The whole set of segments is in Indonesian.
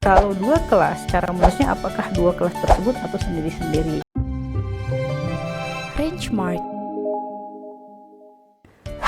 Kalau dua kelas, cara menulisnya apakah dua kelas tersebut atau sendiri-sendiri? Rangemark.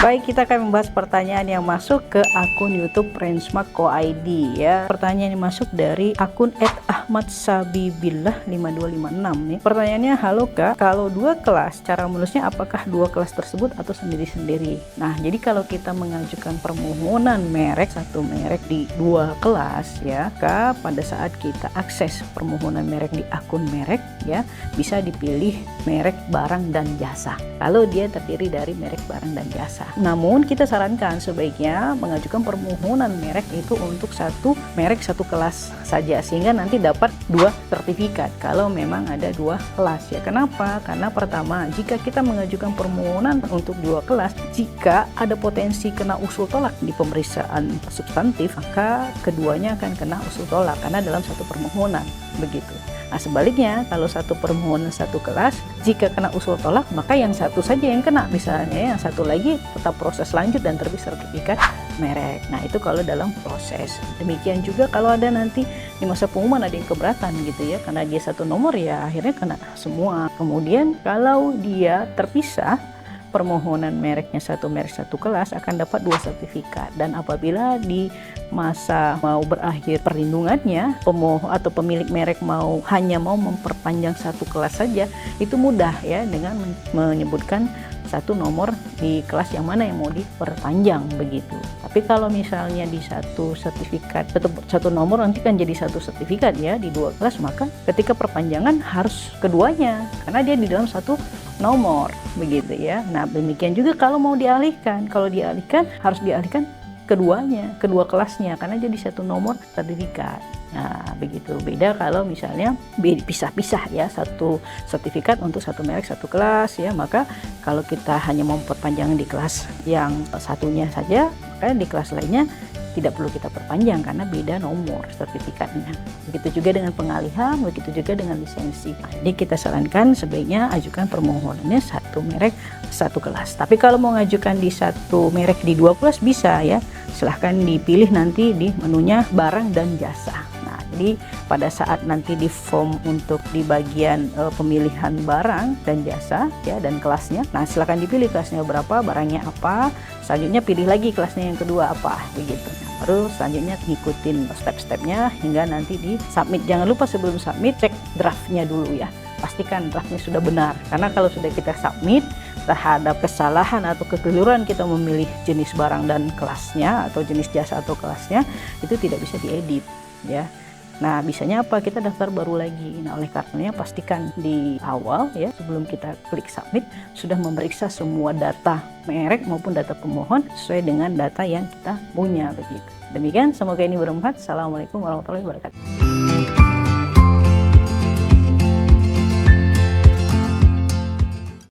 Baik, kita akan membahas pertanyaan yang masuk ke akun YouTube Rangemark Co ID ya. Pertanyaan yang masuk dari akun @ahmadsabibillah5256 nih. Pertanyaannya, halo Kak, kalau dua kelas, cara menulisnya apakah dua kelas tersebut atau sendiri-sendiri? Nah, jadi kalau kita mengajukan permohonan merek satu merek di dua kelas ya, Kak, pada saat kita akses permohonan merek di akun merek ya, bisa dipilih merek barang dan jasa. Kalau dia terdiri dari merek barang dan jasa. Namun kita sarankan sebaiknya mengajukan permohonan merek itu untuk satu merek satu kelas saja, sehingga nanti dapat dua sertifikat kalau memang ada dua kelas ya. Kenapa? Karena pertama, jika kita mengajukan permohonan untuk dua kelas, jika ada potensi kena usul tolak di pemeriksaan substantif, maka keduanya akan kena usul tolak karena dalam satu permohonan begitu. Nah, sebaliknya kalau satu permohonan satu kelas, jika kena usul tolak maka yang satu saja yang kena, misalnya yang satu lagi tetap proses lanjut dan terbit sertifikat merek. Nah, itu kalau dalam proses. Demikian juga kalau ada nanti di masa pengumuman ada yang keberatan gitu ya, karena dia satu nomor ya akhirnya kena semua. Kemudian kalau dia terpisah, permohonan mereknya satu merek satu kelas akan dapat dua sertifikat, dan apabila di masa mau berakhir perlindungannya, pemohon atau pemilik merek hanya mau memperpanjang satu kelas saja, itu mudah ya dengan menyebutkan satu nomor di kelas yang mana yang mau diperpanjang begitu. Tapi kalau misalnya di satu sertifikat satu nomor nanti kan jadi satu sertifikat ya di dua kelas, maka ketika perpanjangan harus keduanya karena dia di dalam satu nomor begitu ya. Nah, demikian juga kalau mau dialihkan, harus dialihkan keduanya, kedua kelasnya karena jadi satu nomor sertifikat. Nah, begitu. Beda kalau misalnya pisah-pisah ya, satu sertifikat untuk satu merek satu kelas ya, maka kalau kita hanya mau perpanjangan di kelas yang satunya saja, maka di kelas lainnya tidak perlu kita perpanjang karena beda nomor sertifikatnya. Begitu juga dengan pengalihan, begitu juga dengan lisensi. Jadi kita sarankan sebaiknya ajukan permohonannya satu merek satu kelas. Tapi kalau mau ngajukan di satu merek di dua kelas bisa ya, silahkan dipilih nanti di menunya barang dan jasa. Nah, jadi pada saat nanti di form untuk di bagian pemilihan barang dan jasa ya dan kelasnya, nah silahkan dipilih kelasnya berapa, barangnya apa, selanjutnya pilih lagi kelasnya yang kedua apa begitu. Baru selanjutnya ngikutin step-stepnya hingga nanti di submit. Jangan lupa sebelum submit cek draftnya dulu ya, pastikan draftnya sudah benar, karena kalau sudah kita submit terhadap kesalahan atau kekeliruan kita memilih jenis barang dan kelasnya atau jenis jasa atau kelasnya, itu tidak bisa diedit ya. Nah, bisanya apa? Kita daftar baru lagi. Nah, oleh karenanya pastikan di awal ya, sebelum kita klik submit, sudah memeriksa semua data merek maupun data pemohon sesuai dengan data yang kita punya begitu. Demikian, semoga ini bermanfaat. Assalamualaikum warahmatullahi wabarakatuh.